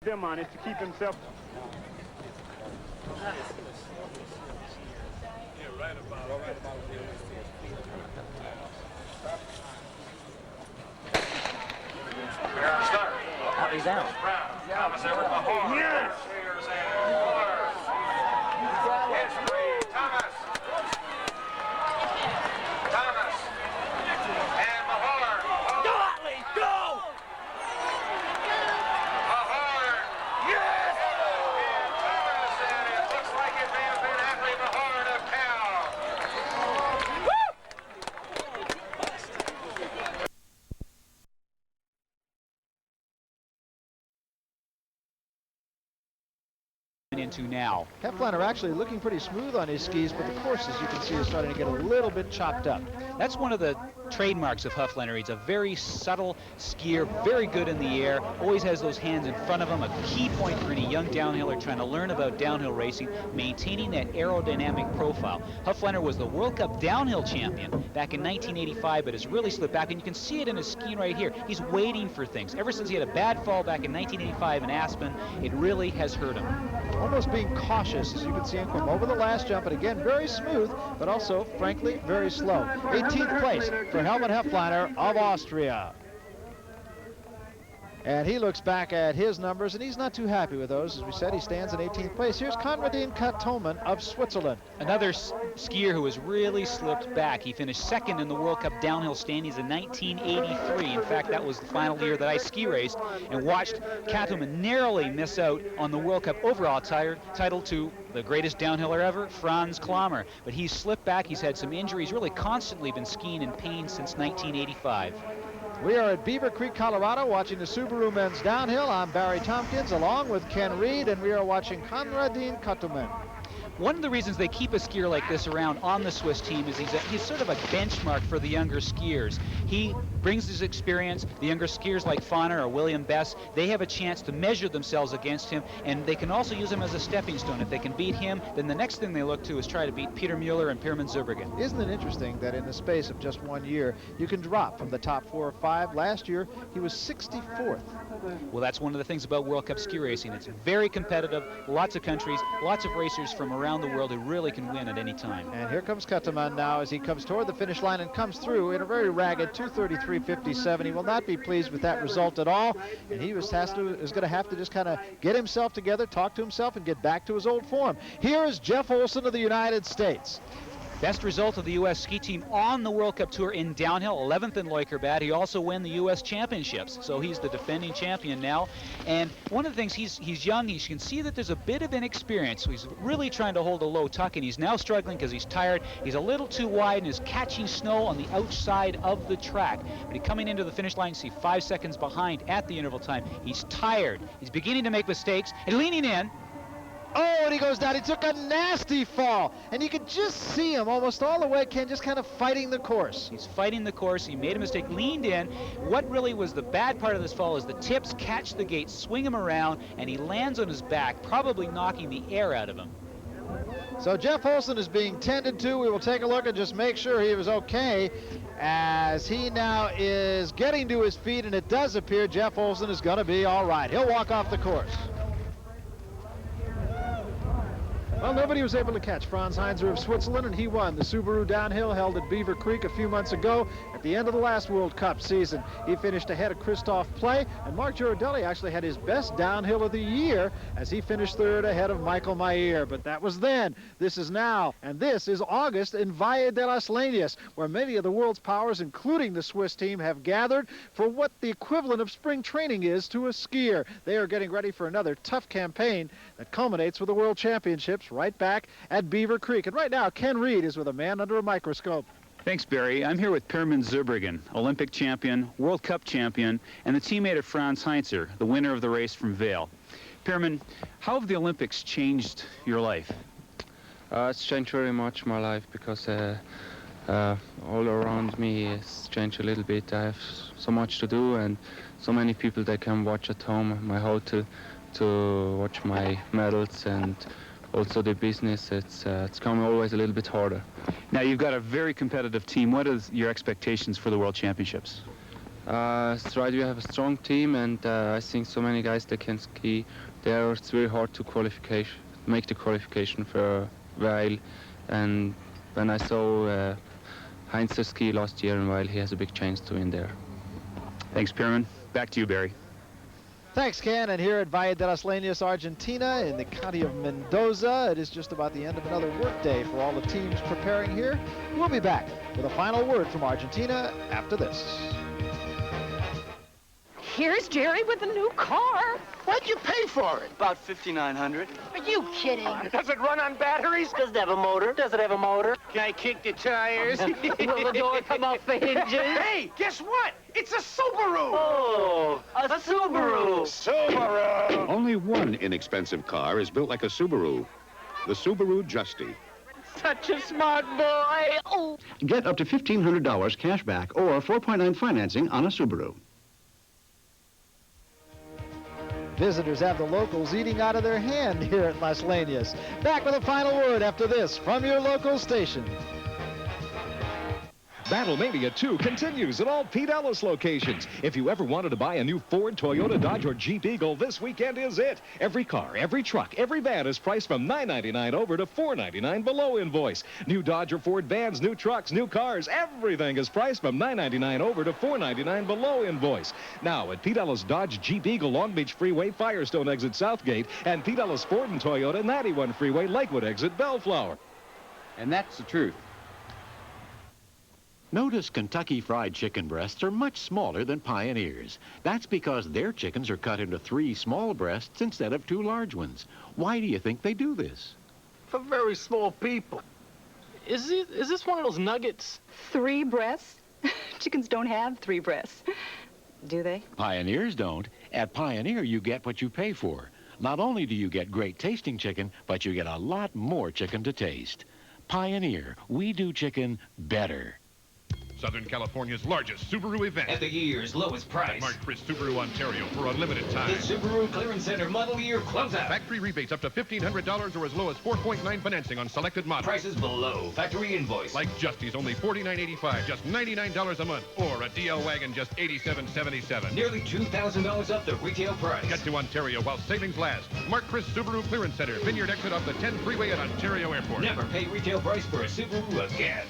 them on is to keep himself. Atlee's out. Thomas Everett Mahorn. Yes! Ayears and Fuller. It's three. Thomas. Thomas. And Mahorn. Go, Atlee, go! Mahorn. Yes! And Thomas. And it looks like it may have been Atlee Mahorn of Cal. Into now. Hefliner actually looking pretty smooth on his skis, but the course, as you can see, is starting to get a little bit chopped up. That's one of the trademarks of Hefliner. He's a very subtle skier, very good in the air, always has those hands in front of him. A key point for any young downhiller trying to learn about downhill racing, maintaining that aerodynamic profile. Hefliner was the World Cup downhill champion back in 1985, but has really slipped back, and you can see it in his skiing right here. He's waiting for things. Ever since he had a bad fall back in 1985 in Aspen, it really has hurt him. Almost being cautious, as you can see him come over the last jump, and again, very smooth, but also, frankly, very slow. 18th place for Helmut Hefliner of Austria. And he looks back at his numbers, and he's not too happy with those. As we said, he stands in 18th place. Here's Konradin Katoman of Switzerland. Another skier who has really slipped back. He finished second in the World Cup downhill standings in 1983. In fact, that was the final year that I ski raced and watched Katoman narrowly miss out on the World Cup overall title to the greatest downhiller ever, Franz Klammer. But he's slipped back. He's had some injuries, really constantly been skiing in pain since 1985. We are at Beaver Creek, Colorado, watching the Subaru men's downhill. I'm Barry Tompkins, along with Ken Reed, and we are watching Konradin Katoman. One of the reasons they keep a skier like this around on the Swiss team is he's sort of a benchmark for the younger skiers. He brings his experience. The younger skiers like Fauner or William Bess, they have a chance to measure themselves against him, and they can also use him as a stepping stone. If they can beat him, then the next thing they look to is try to beat Peter Mueller and Pirmin Zurbriggen. Isn't it interesting that in the space of just 1 year, you can drop from the top 4 or 5? Last year, he was 64th. Well, that's one of the things about World Cup ski racing. It's very competitive, lots of countries, lots of racers from around the world who really can win at any time. And here comes Katoman now as he comes toward the finish line and comes through in a very ragged 2:33.57. He will not be pleased with that result at all, and he is going to have to just kind of get himself together, talk to himself, and get back to his old form. Here is Jeff Olson of the United States. Best result of the U.S. ski team on the World Cup Tour in downhill, 11th in Leukerbad. He also won the U.S. championships, so he's the defending champion now. And one of the things, he's young. You can see that there's a bit of inexperience. So he's really trying to hold a low tuck, and he's now struggling because he's tired. He's a little too wide and is catching snow on the outside of the track. But he's coming into the finish line, you see 5 seconds behind at the interval time. He's tired. He's beginning to make mistakes and leaning in. Oh, and he goes down. He took a nasty fall. And you could just see him almost all the way, Ken, just kind of fighting the course. He's fighting the course. He made a mistake, leaned in. What really was the bad part of this fall is the tips catch the gate, swing him around, and he lands on his back, probably knocking the air out of him. So Jeff Olson is being tended to. We will take a look and just make sure he was okay as he now is getting to his feet, and it does appear Jeff Olson is going to be all right. He'll walk off the course. Well, nobody was able to catch Franz Heinzer of Switzerland, and he won the Subaru Downhill held at Beaver Creek a few months ago at the end of the last World Cup season. He finished ahead of Christoph Play, and Mark Girardelli actually had his best downhill of the year as he finished third ahead of Michael Mayer. But that was then. This is now, and this is August in Valle de las Leñas, where many of the world's powers, including the Swiss team, have gathered for what the equivalent of spring training is to a skier. They are getting ready for another tough campaign that culminates with the World Championships right back at Beaver Creek. And right now, Ken Reed is with a man under a microscope. Thanks, Barry. I'm here with Pirmin Zurbriggen, Olympic champion, World Cup champion, and the teammate of Franz Heinzer, the winner of the race from Vail. Pirmin, how have the Olympics changed your life? It's changed very much my life because all around me has changed a little bit. I have so much to do and so many people that can watch at home. I hope to watch my medals and also the business. It's coming always a little bit harder. Now, you've got a very competitive team. What are your expectations for the World Championships? It's right, we have a strong team, and I think so many guys that can ski there. It's very hard to make the qualification for a while. And when I saw Heinz ski last year, and while he has a big chance to win there. Thanks, Pierman. Back to you, Barry. Thanks, Ken. And here at Valle de las Leñas, Argentina, in the county of Mendoza, it is just about the end of another workday for all the teams preparing here. We'll be back with a final word from Argentina after this. Here's Jerry with a new car. What'd you pay for it? About $5,900. Are you kidding? Does it run on batteries? Does it have a motor? Does it have a motor? Can I kick the tires? Will the door come off the hinges? Hey, guess what? It's a Subaru! Oh, a Subaru. Subaru! Only one inexpensive car is built like a Subaru. The Subaru Justy. Such a smart boy. Oh. Get up to $1,500 cash back or 4.9 financing on a Subaru. Visitors have the locals eating out of their hand here at Las Leñas. Back with a final word after this from your local station. Battlemania 2 continues at all Pete Ellis locations. If you ever wanted to buy a new Ford, Toyota, Dodge, or Jeep Eagle, this weekend is it. Every car, every truck, every van is priced from $9.99 over to $4.99 below invoice. New Dodge or Ford vans, new trucks, new cars, everything is priced from $9.99 over to $4.99 below invoice. Now at Pete Ellis Dodge, Jeep Eagle, Long Beach Freeway, Firestone exit Southgate, and Pete Ellis Ford and Toyota, 91 Freeway, Lakewood exit Bellflower. And that's the truth. Notice Kentucky Fried Chicken breasts are much smaller than Pioneers. That's because their chickens are cut into 3 small breasts instead of 2 large ones. Why do you think they do this? For very small people. Is this one of those nuggets? 3 breasts? Chickens don't have 3 breasts, do they? Pioneers don't. At Pioneer, you get what you pay for. Not only do you get great tasting chicken, but you get a lot more chicken to taste. Pioneer, we do chicken better. Southern California's largest Subaru event. At the year's lowest price. At Marsh, Subaru, Ontario for a limited time. The Subaru Clearance Center Model Year Closeout. Factory rebates up to $1,500 or as low as 4.9 financing on selected models. Prices below factory invoice. Like Justy's only $49.85, just $99 a month. Or a DL wagon just $87.77. Nearly $2,000 up the retail price. Get to Ontario while savings last. Mark Chris Subaru Clearance Center, Vineyard exit off the 10 freeway at Ontario Airport. Never pay retail price for a Subaru again.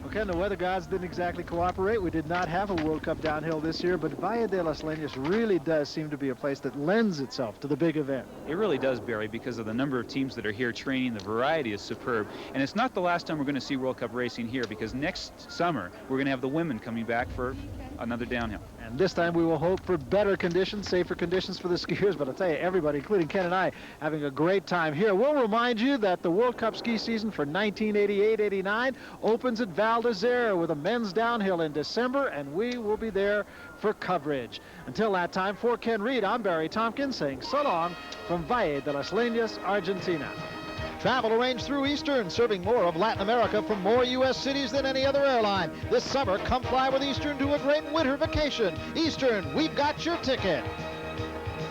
Okay, the weather gods didn't exactly cooperate. We did not have a World Cup downhill this year, but Valle de las Leñas really does seem to be a place that lends itself to the big event. It really does, Barry, because of the number of teams that are here training. The variety is superb. And it's not the last time we're going to see World Cup racing here, because next summer we're going to have the women coming back for another downhill. And this time we will hope for better conditions, safer conditions for the skiers. But I'll tell you, everybody, including Ken and I, having a great time here. We'll remind you that the World Cup ski season for 1988-89 opens at Val d'Isere with a men's downhill in December, and we will be there for coverage. Until that time, for Ken Reed, I'm Barry Tompkins saying so long from Valle de las Leñas, Argentina. Travel arranged through Eastern, serving more of Latin America from more U.S. cities than any other airline. This summer, come fly with Eastern to a great winter vacation. Eastern, we've got your ticket.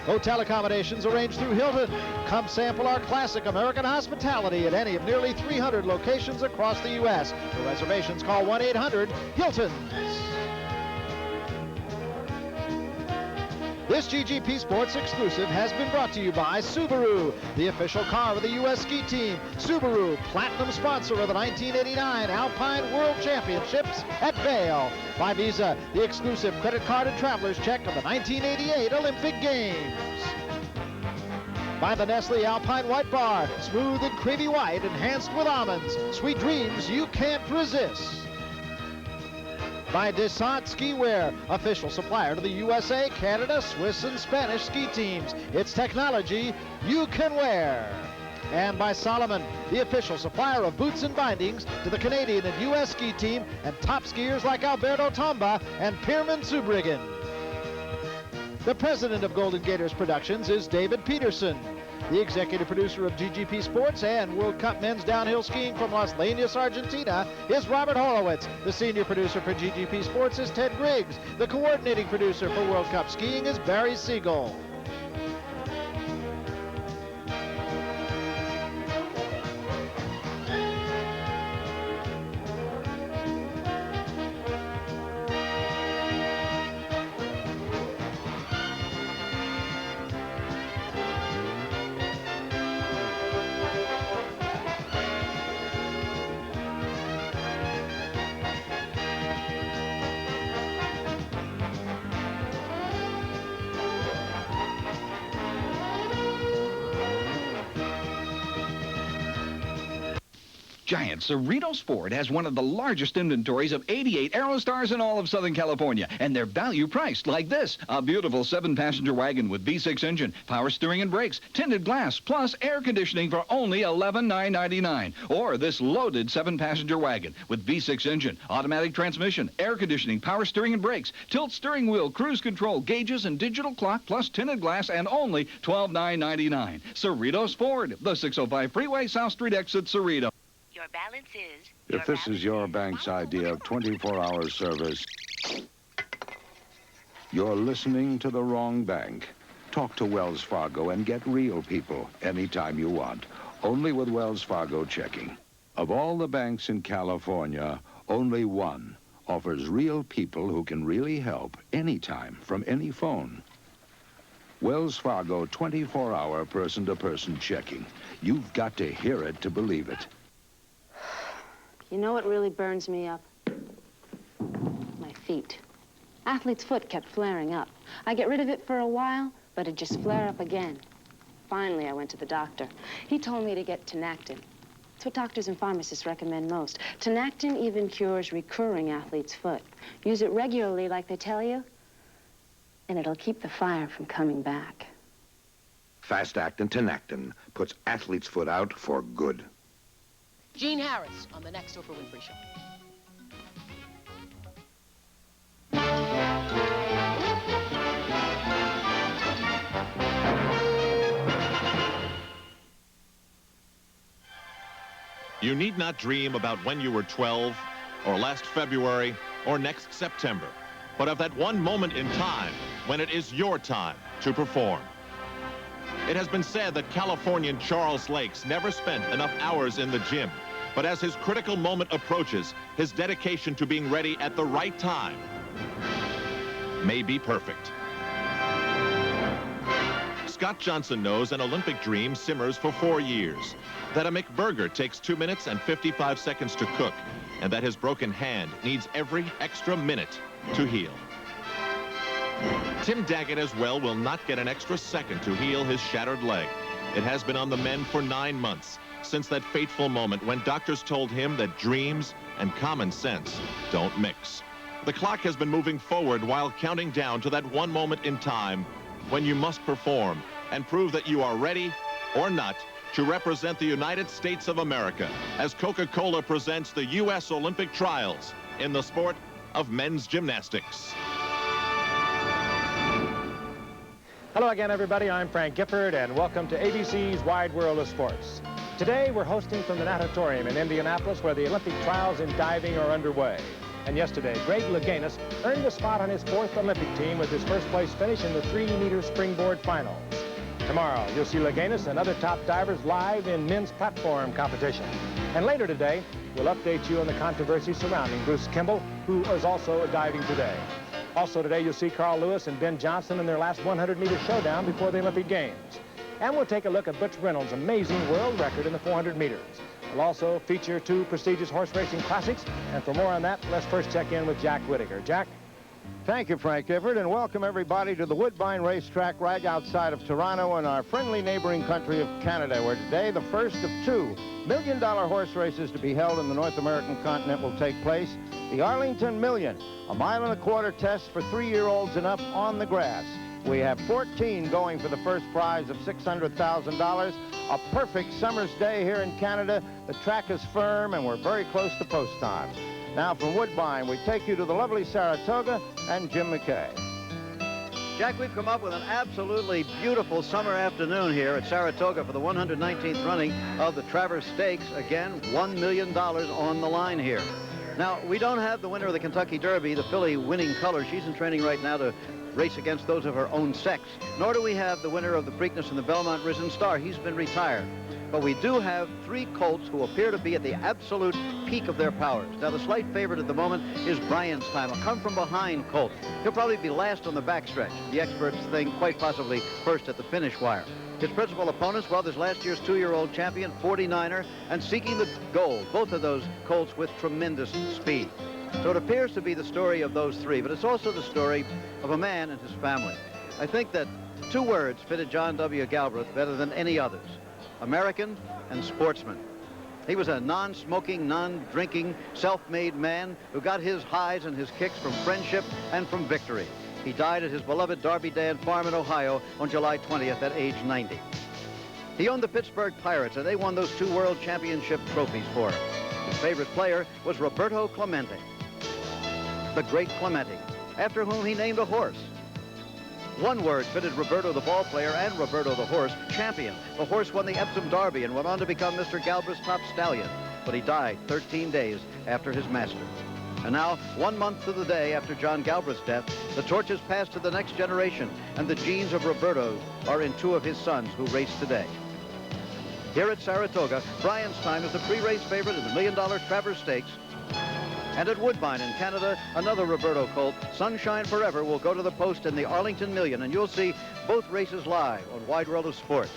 Hotel accommodations arranged through Hilton. Come sample our classic American hospitality at any of nearly 300 locations across the U.S. For reservations, call 1-800-HILTONS. This GGP Sports exclusive has been brought to you by Subaru, the official car of the U.S. ski team. Subaru, platinum sponsor of the 1989 Alpine World Championships at Vail. By Visa, the exclusive credit card and traveler's check of the 1988 Olympic Games. By the Nestle Alpine White Bar, smooth and creamy white, enhanced with almonds. Sweet dreams you can't resist. By Descente Ski Wear, official supplier to the USA, Canada, Swiss, and Spanish ski teams. It's technology you can wear. And by Solomon, the official supplier of boots and bindings to the Canadian and U.S. ski team and top skiers like Alberto Tomba and Pierman Zurbriggen. The president of Golden Gators Productions is David Peterson. The executive producer of GGP Sports and World Cup men's downhill skiing from Las Leñas, Argentina is Robert Horowitz. The senior producer for GGP Sports is Ted Griggs. The coordinating producer for World Cup skiing is Barry Siegel. Giant Cerritos Ford has one of the largest inventories of 88 Aerostars in all of Southern California, and they're value priced like this. A beautiful 7-passenger wagon with V6 engine, power steering and brakes, tinted glass, plus air conditioning for only $11,999. Or this loaded 7-passenger wagon with V6 engine, automatic transmission, air conditioning, power steering and brakes, tilt steering wheel, cruise control, gauges, and digital clock, plus tinted glass, and only $12,999. Cerritos Ford, the 605 Freeway, South Street exit, Cerritos. Your balance is... If this is your bank's idea of 24-hour service, you're listening to the wrong bank. Talk to Wells Fargo and get real people anytime you want. Only with Wells Fargo checking. Of all the banks in California, only one offers real people who can really help anytime from any phone. Wells Fargo 24-hour person-to-person checking. You've got to hear it to believe it. You know what really burns me up? My feet. Athlete's foot kept flaring up. I get rid of it for a while, but it'd just flare up again. Finally, I went to the doctor. He told me to get Tinactin. It's what doctors and pharmacists recommend most. Tinactin even cures recurring athlete's foot. Use it regularly like they tell you, and it'll keep the fire from coming back. Fast-actin Tinactin puts athlete's foot out for good. Gene Harris on the next Oprah Winfrey Show. You need not dream about when you were 12, or last February, or next September, but of that one moment in time when it is your time to perform. It has been said that Californian Charles Lakes never spent enough hours in the gym, but as his critical moment approaches, his dedication to being ready at the right time may be perfect. Scott Johnson knows an Olympic dream simmers for 4 years, that a McBurger takes 2 minutes and 55 seconds to cook, and that his broken hand needs every extra minute to heal. Tim Daggett as well will not get an extra second to heal his shattered leg. It has been on the mend for 9 months, since that fateful moment when doctors told him that dreams and common sense don't mix. The clock has been moving forward while counting down to that one moment in time when you must perform and prove that you are ready or not to represent the United States of America as Coca-Cola presents the U.S. Olympic trials in the sport of men's gymnastics. Hello again, everybody. I'm Frank Gifford, and welcome to ABC's Wide World of Sports. Today, we're hosting from the Natatorium in Indianapolis, where the Olympic trials in diving are underway. And yesterday, Greg Louganis earned a spot on his 4th Olympic team with his first-place finish in the 3-meter springboard finals. Tomorrow, you'll see Louganis and other top divers live in men's platform competition. And later today, we'll update you on the controversy surrounding Bruce Kimball, who is also diving today. Also today, you'll see Carl Lewis and Ben Johnson in their last 100-meter showdown before the Olympic Games. And we'll take a look at Butch Reynolds' amazing world record in the 400 meters. We'll also feature 2 prestigious horse racing classics. And for more on that, let's first check in with Jack Whittaker. Jack? Thank you, Frank Gifford, and welcome everybody to the Woodbine Racetrack right outside of Toronto in our friendly neighboring country of Canada, where today the first of 2 million-dollar horse races to be held in the North American continent will take place. The Arlington Million, a 1.25-mile test for 3-year-olds and up on the grass. We have 14 going for the first prize of $600,000. A perfect summer's day here in Canada. The track is firm, and we're very close to post time. Now from Woodbine, we take you to the lovely Saratoga and Jim McKay. Jack, we've come up with an absolutely beautiful summer afternoon here at Saratoga for the 119th running of the Travers Stakes. Again, $1 million on the line here. Now, we don't have the winner of the Kentucky Derby, the filly Winning Color. She's in training right now to race against those of her own sex. Nor do we have the winner of the Preakness and the Belmont Risen Star. He's been retired. But we do have 3 colts who appear to be at the absolute peak of their powers. Now, the slight favorite at the moment is Brian's Time, a come-from-behind colt. He'll probably be last on the backstretch. The experts think quite possibly first at the finish wire. His principal opponents, well, there's last year's 2-year-old champion, 49er, and seeking the gold. Both of those colts with tremendous speed. So it appears to be the story of those 3, but it's also the story of a man and his family. I think that 2 words fitted John W. Galbraith better than any others: American and sportsman. He was a non-smoking, non-drinking, self-made man who got his highs and his kicks from friendship and from victory. He died at his beloved Darby Dam farm in Ohio on July 20th at age 90. He owned the Pittsburgh Pirates, and they won those 2 World Championship trophies for him. His favorite player was Roberto Clemente, the great Clemente, after whom he named a horse. One word fitted Roberto the ball player and Roberto the horse, champion. The horse won the Epsom Derby and went on to become Mr. Galbraith's top stallion, but he died 13 days after his master. And now, 1 month to the day after John Galbraith's death, the torch is passed to the next generation, and the genes of Roberto are in 2 of his sons who race today. Here at Saratoga, Brian's Time is the pre-race favorite in the $1 Million Travers Stakes. And at Woodbine in Canada, another Roberto colt, Sunshine Forever, will go to the post in the Arlington Million, and you'll see both races live on Wide World of Sports.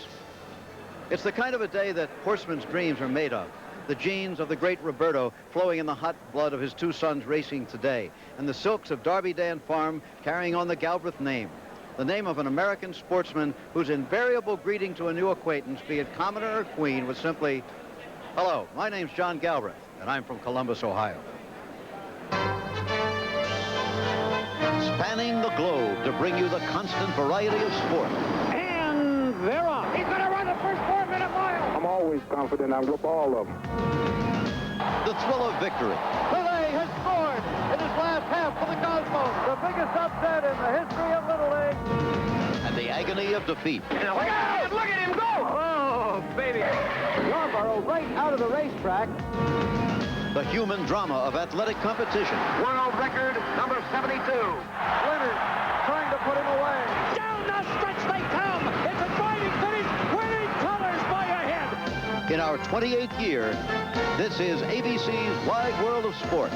It's the kind of a day that horsemen's dreams are made of. The genes of the great Roberto flowing in the hot blood of his 2 sons racing today, and the silks of Darby Dan Farm carrying on the Galbraith name, the name of an American sportsman whose invariable greeting to a new acquaintance, be it commoner or queen, was simply, "Hello, my name's John Galbraith, and I'm from Columbus, Ohio." Spanning the globe to bring you the constant variety of sport. And they're off. He's going to run the first 4-minute mile. I'm always confident I whip all of them. The thrill of victory. Pele has scored in his last half for the Cosmos, the biggest upset in the history of Little League. And the agony of defeat. Look at him go! Oh, baby. Yarborough right out of the racetrack. The human drama of athletic competition. World record number 72. Leonard trying to put him away. Down the stretch they come. It's a driving finish. Winning colors by a head. In our 28th year, this is ABC's Wide World of Sports.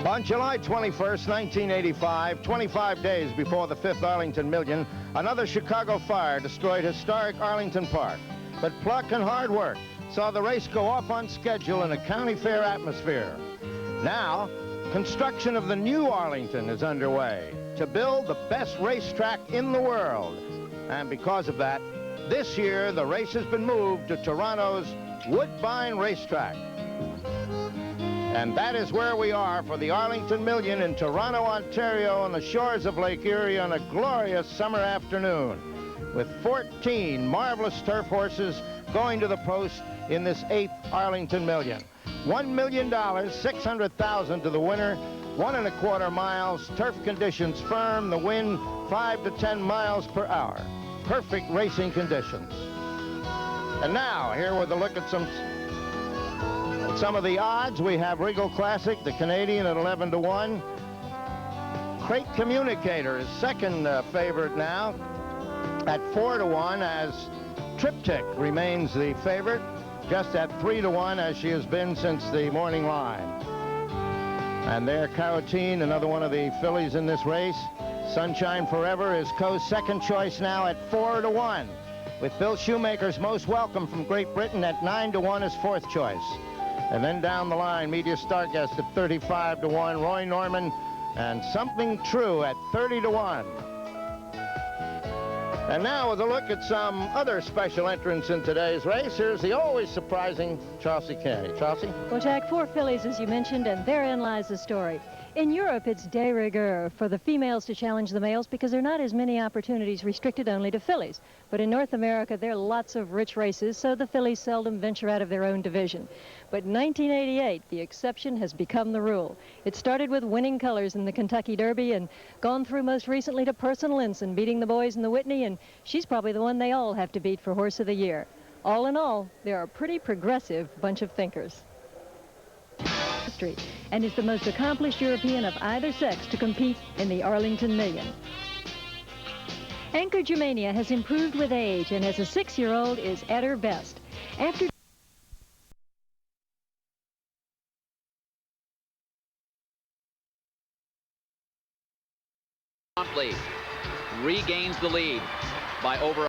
On July 21st, 1985, 25 days before the 5th Arlington Million, another Chicago fire destroyed historic Arlington Park. But pluck and hard work saw the race go off on schedule in a county fair atmosphere. Now, construction of the new Arlington is underway to build the best racetrack in the world. And because of that, this year the race has been moved to Toronto's Woodbine Racetrack. And that is where we are for the Arlington Million in Toronto, Ontario, on the shores of Lake Erie on a glorious summer afternoon, with 14 marvelous turf horses going to the post in this 8th Arlington Million. $1 million, $600,000 to the winner, 1 1/4 miles, turf conditions firm, the wind 5 to 10 miles per hour. Perfect racing conditions. And now, here with a look at some of the odds. We have Regal Classic, the Canadian, at 11 to 1. Crate Communicator is second favorite now at 4 to 1, as Triptych remains the favorite, just at 3 to 1 as she has been since the morning line. And there, Carotine, another one of the fillies in this race. Sunshine Forever is Coe's second choice now at 4 to 1, with Bill Shoemaker's Most Welcome from Great Britain at 9 to 1 as fourth choice. And then down the line, Media Starguest at 35 to 1, Roy Norman, and Something True at 30 to 1. And now with a look at some other special entrants in today's race, here's the always surprising Chelsea Carey. Chelsea? Well, Jack, 4 fillies, as you mentioned, and therein lies the story. In Europe, it's de rigueur for the females to challenge the males because there are not as many opportunities, restricted only to fillies. But in North America, there are lots of rich races, so the fillies seldom venture out of their own division. But in 1988, the exception has become the rule. It started with winning colors in the Kentucky Derby and gone through most recently to Personal Ensign, beating the boys in the Whitney, and she's probably the one they all have to beat for Horse of the Year. All in all, they're a pretty progressive bunch of thinkers. And is the most accomplished European of either sex to compete in the Arlington Million. Anchor Germania has improved with age and as a 6-year-old is at her best. After promptly regains the lead by over